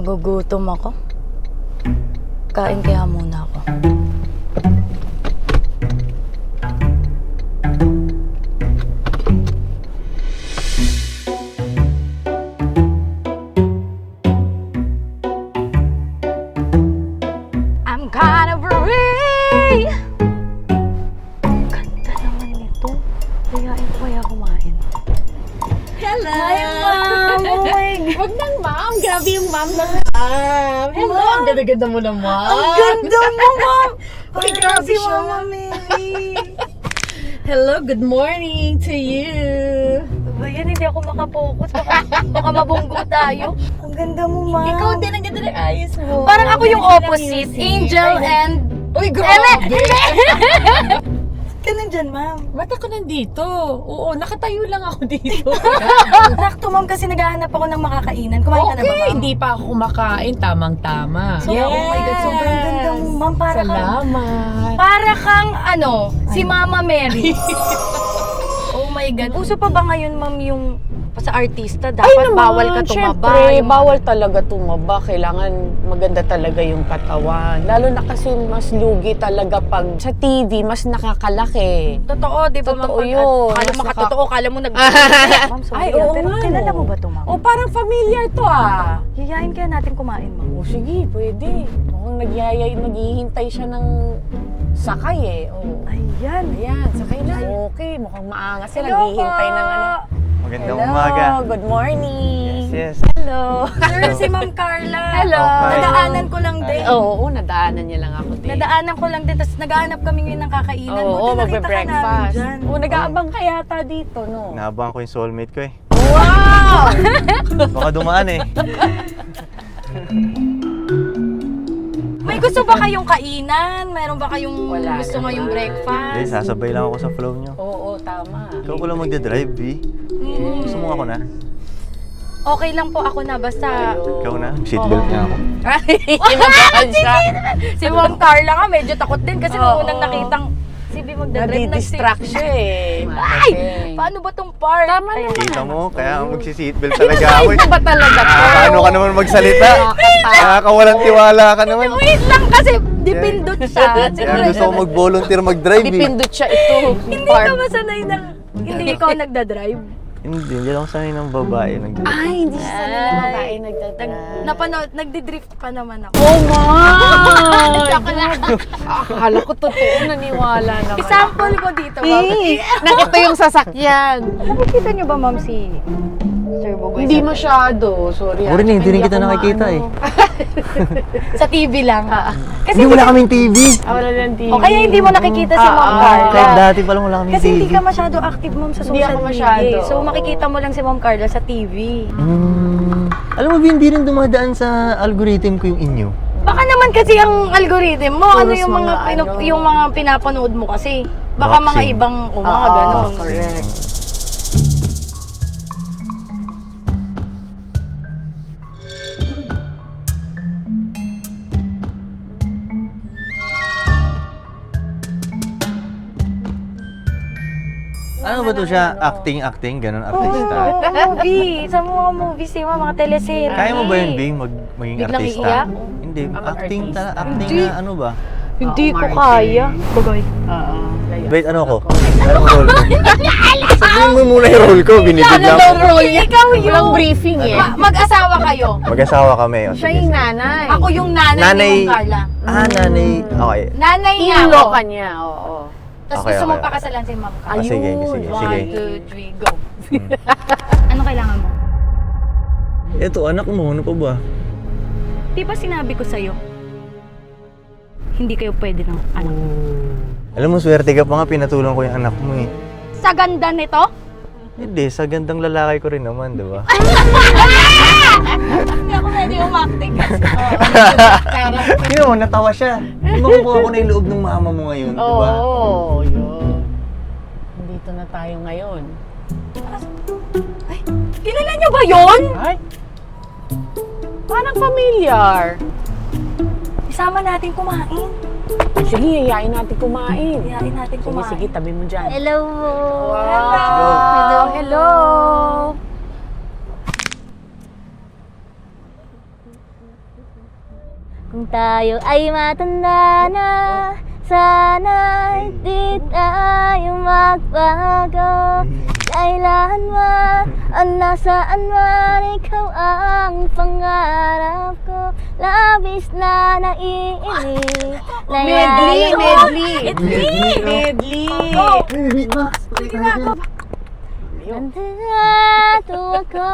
Nagugutom ako. Kain kaya muna ako. I'm kind of free. Ganda naman nito. Kayain ko kaya kumain. Hello! Hi, Ma'am! Oh my God! Wag nang ma'am! Grabe yung ma'am ng ma'am! Hello! Ang ganda-ganda mo naman! Ang ganda mo, Ma'am! Ay, grabe si siya. Mama Mary! Hello! Good morning to you! Ba yan, hindi ako makapokus. Baka mabunggo tayo. Ang ganda mo, Ma'am. Ikaw din, ang ganda ng ayos mo! Parang ako yung opposite. Angel and... Uy, grabe! Ka nandyan, Ma'am. Ba't ako nandito? Oo, nakatayo lang ako dito. Nakto, Ma'am, kasi naghahanap ako ng makakainan. Kumain ka na ba, Okay, Ma'am? hindi pa ako kumakain. Tamang-tama. Yeah, oh my God, sobrang ganda mo, Ma'am. Salamat. Para kang, si Mama Mary. Oh my God. Uso pa ba ngayon, Ma'am, yung sa artista? Dapat bawal ka tumaba. Syempre, yung- bawal talaga tumaba. Kailangan maganda talaga yung katawan. Lalo na kasi mas lugi talaga pag sa TV, mas nakakalaki. Totoo, di ba, Ma'am? Totoo yun. Kala Mas mo katotoo, kala mo Ma'am, sorry. Ay, oo pero nga, kilala no. mo ba ito, Ma'am? O, parang familiar to ah. Yayain kaya natin kumain, Ma'am. O, sige, pwede. Mukhang naghihintay siya ng sakay eh. O. Ayan. Ayan, sakay na. Okay, mukhang maangas siya. Hello Naghihintay po. ng ano. Magandang Hello, umaga. good morning. Yes. Hello. Sir, si Ma'am Carla. Hello. Hi. Nadaanan ko lang din. Oo, nadaanan niya lang ako din. Nadaanan ko lang din, tapos naghahanap kami ngayon ng kakainan. Oo, Buti nakita ka namin magbe-breakfast. dyan. Oo, nag-aabang ka yata dito, no? Naabang ko yung soulmate ko eh. Wow! Baka dumaan eh. May gusto ba kayong kainan? Meron ba kayong Wala gusto naman. ngayong breakfast? Hindi, sasabay lang ako sa flow nyo. Oo, tama. Ikaw ko lang magdadrive, B. Gusto mo ako na? Okay lang po ako na, basta... Ikaw na? Seatbelt niya ako. Kinabahan siya. Si Ma'am Carla nga, medyo takot din kasi nung Oo. unang nakitang si B magdadrive Nadi-distract siya eh. Ay! Paano ba tong part? Tama Ayan. naman. Kita mo, kaya magsi-seatbelt talaga ako eh. Ito ba talaga to? Paano ka naman magsalita? Nakakawalang tiwala ka naman. Wait lang kasi dipindot siya. Kaya gusto ko mag-volunteer mag-drive eh. Dipindot siya ito. Hindi ka masanay ng... Hindi ikaw nagdadrive. Hindi lang sanay ng babae. Ay, hindi siya sanay na babae nagdadrive. Napanood, nagdi-drift pa naman ako. Oh my! Akala ko totoo, naniwala naman. Example ko dito, Ma'am. Nakita yung sasakyan. Nakikita niyo ba, Ma'am, si Sir Bogoy? Hindi masyado, sorry. Puro hindi rin kita ako nakikita eh. Sa TV lang. Kasi Hindi, wala kaming TV. Wala lang TV. O kaya hindi mo nakikita si Ma'am Carla. Kahit dati pa lang wala kaming Kasi TV. hindi ka masyado active, Ma'am, sa Hindi social ako media. masyado. So makikita mo lang si Ma'am Carla sa TV. Alam mo, hindi rin dumadaan sa algorithm ko yung inyo. Baka naman kasi ang algorithm mo, ano Puros yung mga, mga ano. yung mga pinapanood mo kasi. Baka mga Boxing. ibang, mga ganon. correct. Ano ba to siya? Acting, ganun, Oo, artista. movie. Sa mga movies, mga teleserye. Kaya mo ba yun, Bing, maging Biglang artista? iiyak? Hindi, acting, mag-artista. acting Hindi. na ano ba? Hindi Oo, ko Marcy. kaya. Bagay. Oo. Wait, ano ako? Anong role ko? Sabihin mo muna yung role ko, binibigyan ko. role niya? Ikaw Walang briefing eh. Mag-asawa kayo. Mag-asawa kami. O, Siya sige. yung nanay. Ako yung nanay, Nanay. ni Ma'am Carla. Nanay. Okay. Nanay niya Ilo ako. ka niya, oo. Tapos Okay, gusto mo okay. pakasalan si Ma'am Carla. Ah, sige, sige, One, sige. 2, 3, go. Ano kailangan mo? Ito, anak mo, ano pa ba? Di ba sinabi ko sa'yo, hindi kayo pwede ng anak. Alam mo, swerte ka pa nga, pinatulong ko yung anak mo eh. Sa ganda nito? Hindi, sa gandang lalaki ko rin naman, di ba? Hindi ako pwede umakting. Yun, natawa siya. Makukuha ko na yung loob ng mama mo ngayon, di ba? Oo, yun. Nandito na tayo ngayon. Ay, kilala niyo ba yon? Ay! Parang familiar. Isama natin kumain. Sige, yayain natin kumain. Iyain natin Sige, kumain. sige, tabi mo dyan. Hello! Wow. Hello! Hello! Kung tayo ay matanda na, sana'y di tayo magbago. Kailan man, nasaan man, ikaw ang pangarap ko. Labis na naiinig. Medley! Nandito ako,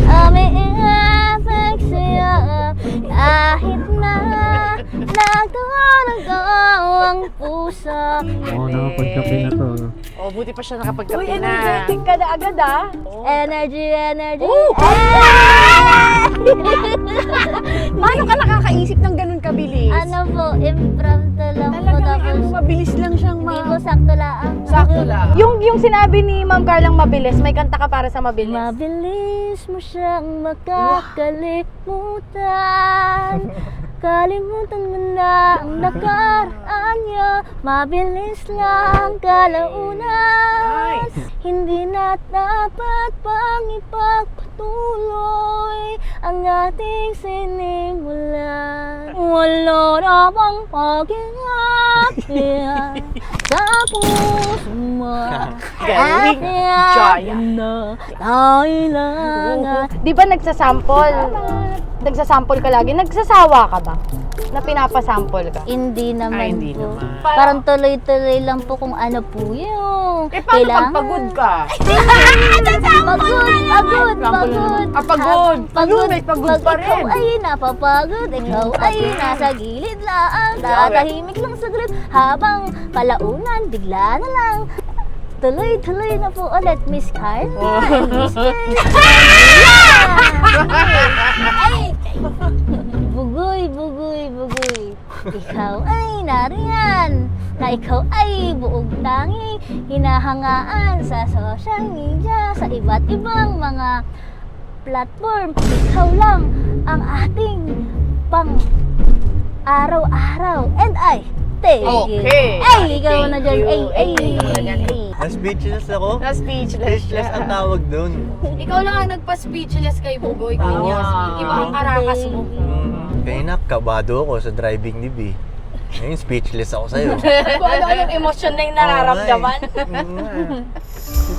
aming efek sa'yo. Kahit na nagtunog ang puso. Oo, nakapagkape na to. Oh, buti pa siya nakapagkape Uy, na. energetic ka na agad ah. Energy. Paano ka nakakaisip ng ganun kabilis? Ano po, impromptu lang po. Tapos, mabilis lang siyang hindi po sakto lang. Sakto lang. Yung sinabi ni Ma'am Carlang mabilis, may kanta ka para sa mabilis. Mabilis mo siyang makakalimutan. Kalimutan mo na ang nakaraan niya. Mabilis lang kalaunan. Hindi na dapat pang ipagpatuloy ang ating sinimulan. Wala na bang pag-iakya sa puso mo. Galing. Giant. Na kailangan. Di ba nagsasample ka lagi? Nagsasawa ka ba? Na pinapasample ka? Hindi naman Hindi po. naman. Parang tuloy-tuloy lang po kung ano po yun. Eh, paano pag pagod ka? Pagod. Pagod. Pagod. May pagod pa rin. Ikaw ay napapagod, ikaw ay nasa gilid lang. Tatahimik lang saglit habang kalaunan, bigla na lang. Tuloy-tuloy na po ulit, Miss Carla. Miss Bugoy. Ikaw ay nariyan, na ikaw ay buog tangi, hinahangaan sa social media, sa iba't ibang mga platform. Ikaw lang ang ating pang araw-araw. And I thank you. Okay. Ay, ikaw na dyan. Ay. Na-speechless ako. Na-speechless. Speechless ang tawag dun. Ikaw lang ang nagpa-speechless kay Bugoy. Iba ang karakas mo. Kanina, kabado ako sa driving ni B. Ngayon, speechless ako sa'yo. Kung ano yung emosyon na yung nararamdaman.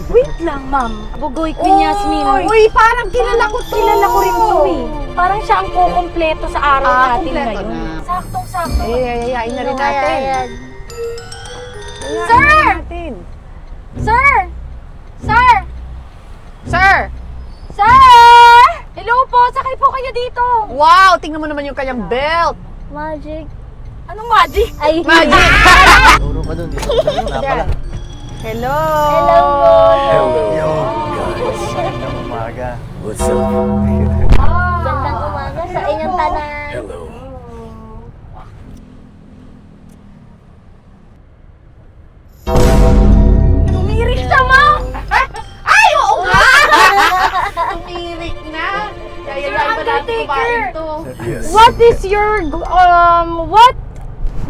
Wait lang, ma'am. Bugoy Queen Yasmin. Uy, parang kilala ko to. Kilala ko rin to eh. Parang siya ang kukumpleto sa araw natin kumpleto ngayon. na. Saktong-sakto. Ayayin na rin natin. Sir! Sir! Sir! Sir! Sir! Hello po! Sakay po kayo dito. Wow! Tingnan mo naman yung kanyang belt. Magic. Anong magic? Ay, Magic! Turo ka dun. Na pala. Hello! Yo, guys. Magandang umaga. What's up? Gandang umaga sa inyong tanan. Hello. Tumirik siya, ma'am! Ay, oo nga! Tumirik na! Kaya Sir yan ba natin Undertaker. kumain to? Yes. What is your, what?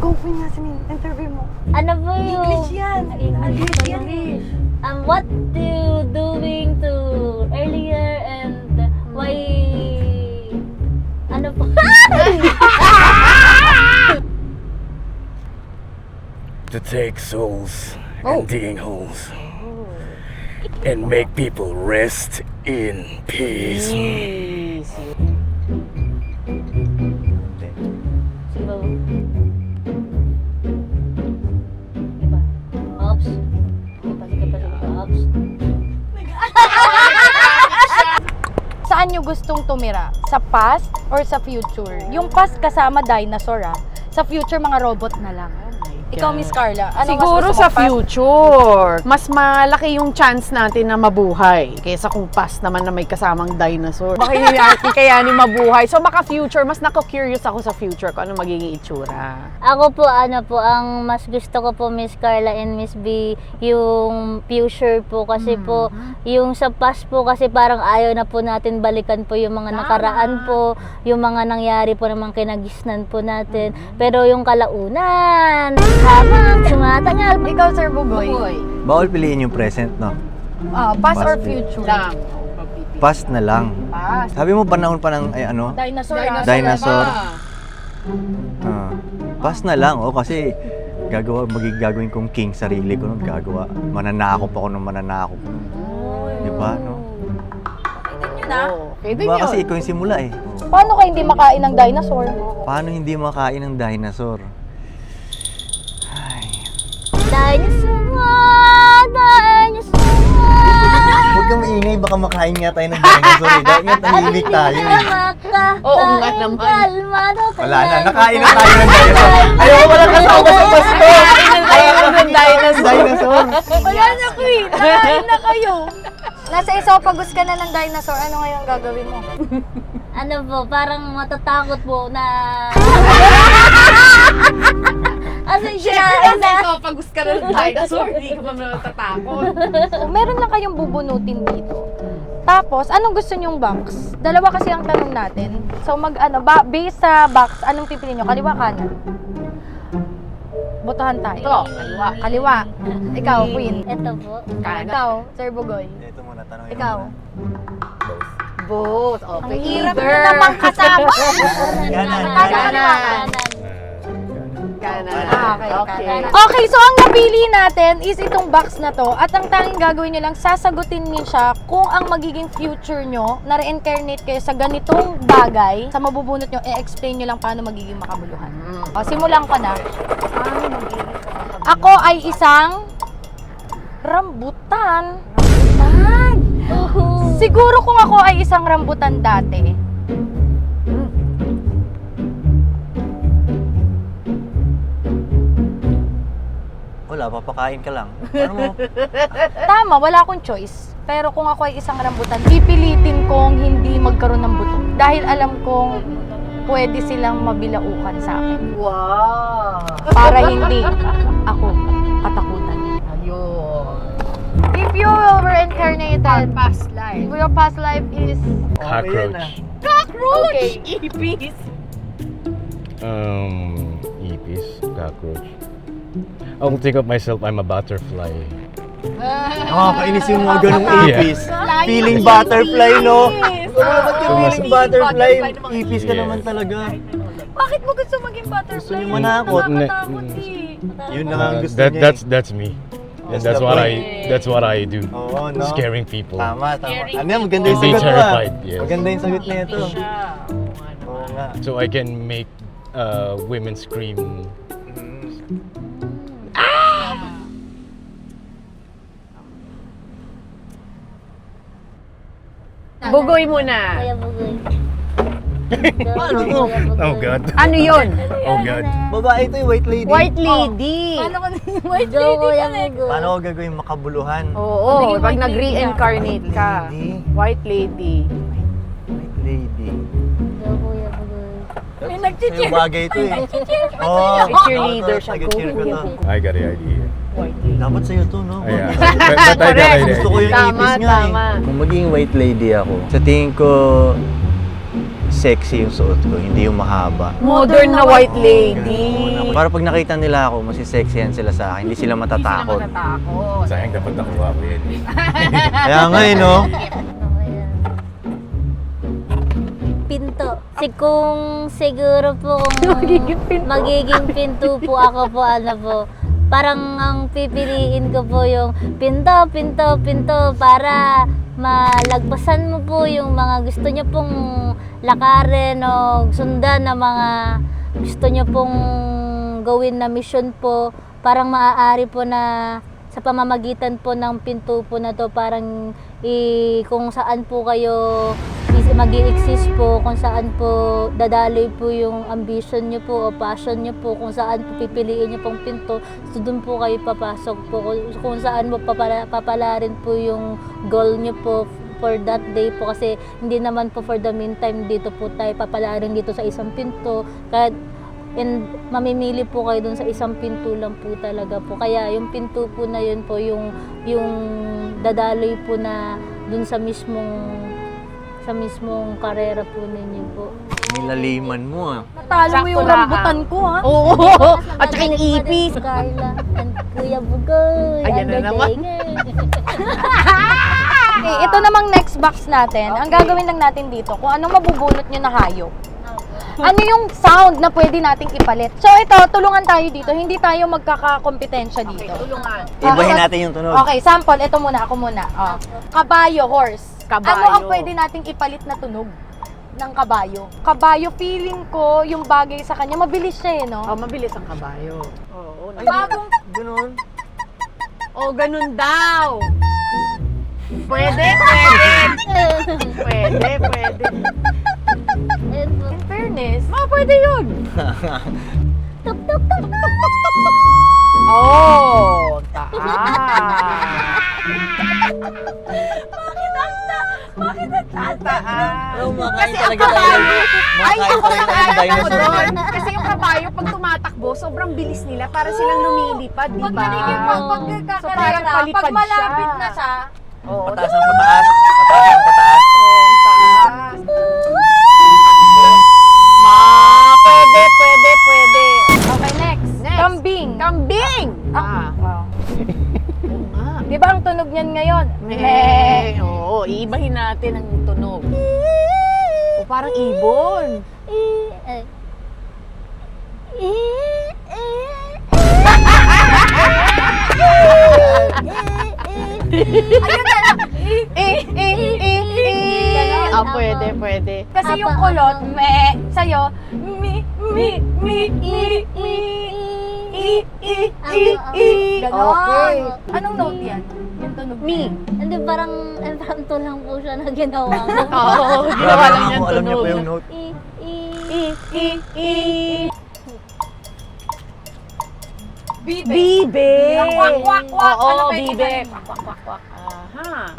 Go Queen Yasmin, interview mo. Ano ba yung... English yan. English yan. What do you doing to earlier and why... Ano po? To take souls and digging holes and make people rest in peace. Sibaw. Iba. Ops. Sige pa. Ops. Saan nyo gustong tumira? Sa past or sa future? Yung past kasama dinosaur Sa future, mga robot na lang. Ikaw, Miss Carla, ano Siguro mas gusto sa mo, past? future, mas malaki yung chance natin na mabuhay kaysa kung past naman na may kasamang dinosaur. Baka hindi natin kayanin mabuhay. So baka future, mas nako-curious ako sa future kung ano magiging itsura. Ako po, ang mas gusto ko po, Miss Carla and Miss B, yung future po. Kasi po, yung sa past po, kasi parang ayaw na po natin balikan po yung mga nakaraan po, yung mga nangyari po namang kinagisnan po natin. Pero yung kalaunan, habang tumatagal. Ikaw, Sir Bugoy. Bawal piliin yung present, no? Past or Past. future? Lang. Past na lang. Past. Sabi mo panahon pa ng, Dinosaur. Dinosaur. Pass na lang, kasi gagawin kong king sarili ko nun, gagawa. Mananakop ako ng mananakop nun. Di ba, no? Yun na. Okay din Diba yun. kasi ikaw yung simula eh. Paano ka hindi makain ng dinosaur? Paano hindi makain ng dinosaur? Dinosaur, dinosaur. Huwag kang maingay, baka makain nga tayo ng dinosaur eh. Dahil nga tahimik tayo eh. Oo nga naman. Wala na, nakain na tayo ng dinosaur. Ayaw ko lang kasama sa pasto. Dinosaur. Wala na, Queen. Nakain na kayo. Nasa esophagus ka na ng dinosaur. Ano ngayon gagawin mo? Ano po, parang matatakot po na... Kasi kinain na. Pagus ka na ng dinosaur, hindi ka pa natatakot. Meron lang kayong bubunutin dito. Tapos, anong gusto nyong box? Dalawa kasi ang tanong natin. So, based sa box, anong pipili nyo? Kaliwa, kanan? Botohan tayo. Ito, kaliwa. Kaliwa. Ikaw, Queen. Ito po. Kanan. Ikaw, Sir Bugoy. Ito muna, tanongin Ikaw. mo muna. Both. Ang Okay, hirap either. na namang kasama. Kanan. Kanan. Kanan. Okay. Okay, so ang napili natin is itong box na to at ang tanging gagawin nyo lang, sasagutin nyo siya kung ang magiging future nyo, na-reincarnate kayo sa ganitong bagay, sa mabubunot nyo, i-explain nyo lang paano magiging makabuluhan. O, simulan ko na. Ako ay isang rambutan. Siguro kung ako ay isang rambutan dati, Wala, papakain ka lang. Ano mo? tama, wala akong choice. Pero kung ako ay isang rambutan, pipilitin kong hindi magkaroon ng buto. Dahil alam kong pwede silang mabilaukan sa akin. Wow. Para hindi ako katakutan. Ayun. If you were reincarnated, Past life. your past life is Cockroach. Okay, ipis. Ipis, cockroach. I'll think of myself, I'm a butterfly. Nakakainis yung mga ganong Yeah. ipis. Feeling butterfly, no? Wala ba't ka feeling butterfly? Ipis ka Yes. naman talaga. bakit mo gusto maging butterfly? Gusto niyo manakot. Nakakatakot eh. Yun lang ang gusto niya. That's me. And That's that's the what point. that's what I do. Oo, no? Scaring people. Tama. Ano yan, maganda yung To be sagot mo terrified, yes. Maganda yung sagot na ito. Oo nga. So I can make women scream. Bugoy muna. Kuya Bugoy. Paano to? Oh God. Ano yun? Oh God. Babae ito yung white lady. White lady. Paano ko naging white Go, lady Kuya ka na? Bugoy. Paano ko gagawin makabuluhan? Oo, Naging pag white lady nag-reincarnate ka. White lady. White lady. Go, Kuya Bugoy. May nag-cheer. Sa'yo bagay ito eh. Oo. Cheerleader siya. Cheer ko to. I got the idea. White lady. Dapat sa'yo to, no? Yeah. But I got Correct. the Gusto ko idea. yung Tama, ipis nga tama. eh. Kung maging white lady ako, sa tingin ko, sexy yung suot ko, hindi yung mahaba. Modern na white lady. Para pag nakita nila ako, masisexyan sila sa akin, hindi sila matatakot. Matatakot. Sayang dapat nakuha ko yan. Kaya nga eh, no? Ano kaya? Pinto. Kung siguro po kung magiging pinto po ako po, ano po, parang ang pipiliin ko po yung pinto para malagpasan mo po yung mga gusto nyo pong lakarin o sundan na mga gusto nyo pong gawin na mission po. Parang maaari po na sa pamamagitan po ng pinto po na to, parang kung saan po kayo mag-i-exist po, kung saan po dadaloy po yung ambition nyo po o passion nyo po, kung saan po pipiliin nyo pong pinto, so doon po kayo papasok po, kung saan mo papalarin po yung goal nyo po for that day po, kasi hindi naman po for the meantime dito po tayo papalarin dito sa isang pinto, kahit and mamimili po kayo dun sa isang pinto lang po talaga po. Kaya yung pinto po na yun po, yung dadaloy po na dun sa mismong karera po ninyo po. Nilaliman mo ah. Natalo mo yung Sakto lang, rambutan ko, ha? Oo. At saka yung ipis. Carla and Kuya Bugoy. Ayan na naman. Okay, ito namang next box natin. Ang gagawin lang natin dito, kung anong mabubunot nyo na hayop. Ano yung sound na pwede nating ipalit? So ito, tulungan tayo dito. Hindi tayo magkakakompetensya dito. Tulungan. Ibahin natin yung tunog. Okay, sample. Ito muna, ako muna. Oh. Kabayo, horse. Kabayo. Ano ang pwede nating ipalit na tunog ng kabayo? Kabayo, feeling ko, yung bagay sa kanya, mabilis siya no? Oh, mabilis ang kabayo. Oo. Bagong, Ganun. Oh, ganun daw. Pwede, pwede. Pwede. Ayun po. in fairness, Pwede yun. Oh, taas. bakit ang Taas. Kasi ang kabayo, ay, ako talaga ang tayo ng ako dinosaur. doon. Kasi yung kabayo, pag tumatakbo, sobrang bilis nila. Para silang lumilipad, di Pag ba? nanigil So, pag parang pagkakarera, palipad pag malapit siya. na siya, Oo, Pataas ang pataas. Pataas ang pataas. ang taas. Pwede. okay, next. Next. Kambing. Kambing! Wow. Oo nga. Di ba ang tunog niyan ngayon? Oo, iibahin natin ang tunog. O parang ibon. Ay. Ayun na lang. Pwede. Kasi yung kulot, me, sa'yo, mi. Ganon. Okay. Anong note yan? Yung tunog Mi. Hindi, parang impromptu lang po siya na ginawa ko. Oo, ginawa lang Grabe yung ako, alam niyo tunog. pa yung note. Bibe. Bibe! Kwak, kwak, kwak. Oo, Ano ba yung bibe. isa? Kwak, kwak, kwak. Aha.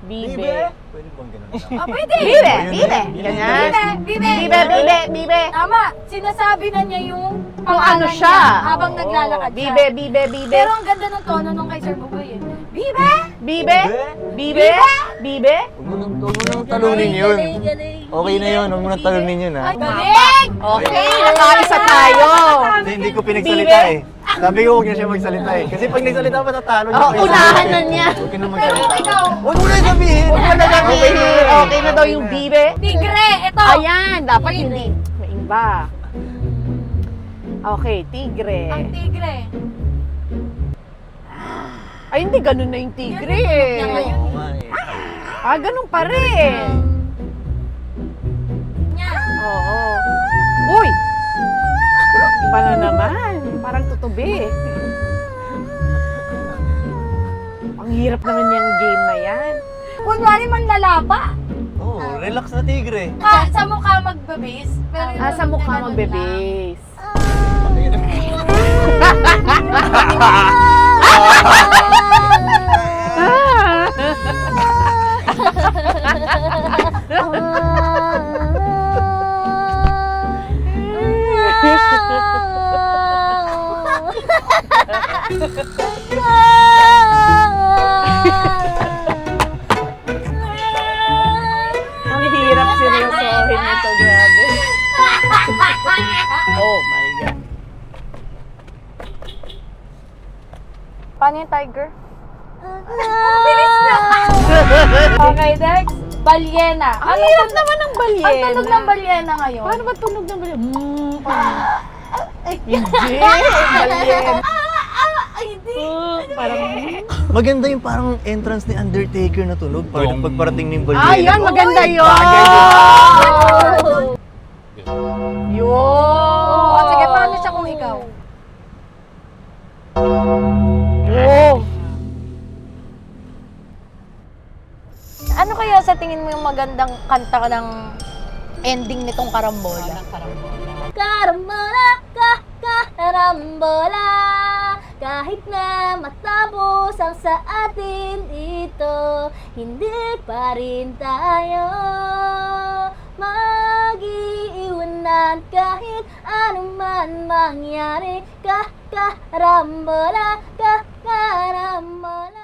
Bibe. Bibe? Pwede bang ganun lang? Ah, pwede. Bibe, Ayun bibe. na, yun na. Ganyan. Bibe. Bibe. Tama. Sinasabi na niya yung Kung ano pangalan siya. niya habang Oo. naglalakad siya. Bibe. Pero ang ganda ng tono nung kay Sir Bugoy eh. Bibe! Bibe. Bibe. Huwag mo nang talunin yun. Okay na yun, huwag mo nang talunin yun Ay, ha. galing! Okay, nakaisa tayo. Hindi ko pinagsalita eh. Sabi ko huwag na siya magsalita eh. Kasi pag nagsalita matatalo niya. Oh, unahan na niya. Huwag ka na Pero magsalita. ikaw, Huwag mo na sabihin. Huwag mo na sabihin. Okay na daw yung bibe. tigre! Ito! Ayan, dapat hindi. Maimba. Okay, tigre. Ang tigre. Ay, hindi ganun na yung tigre Yan eh. yung ngayon. Oo nga eh. Ah, ganun pa rin. Nya. Oo. Uy! Paano naman? Parang tutubi. Ang hirap naman yung game na yan. Kunwari man lalapa. Oo, relax na tigre. Sa mukha magbabase. Pero yung Ah, sa tunog mukha niya ganun lang. magbebase. Ang hirap seryosohin ito, grabe. Oh my God. Paano yung tiger? Bilis na! Okay, next. Balyena. Ang hirap naman ng balyena. Ang tunog ng balyena ngayon? Paano ba tunog ng balyena? Hindi. Balyena. Hindi. Parang... Maganda yung parang entrance ni Undertaker na tunog. Parang pagparating ng balyena. Ah, yan. Maganda yun. Yun. Oh, sige, paano siya kung ikaw? Oh. Ano kaya sa tingin mo yung magandang kanta ng ending nitong Karambola? Karambola, karambola. Kahit na matapos ang sa atin ito, hindi pa rin tayo mag-iiwanan kahit anuman mangyari. Karambola, karambola.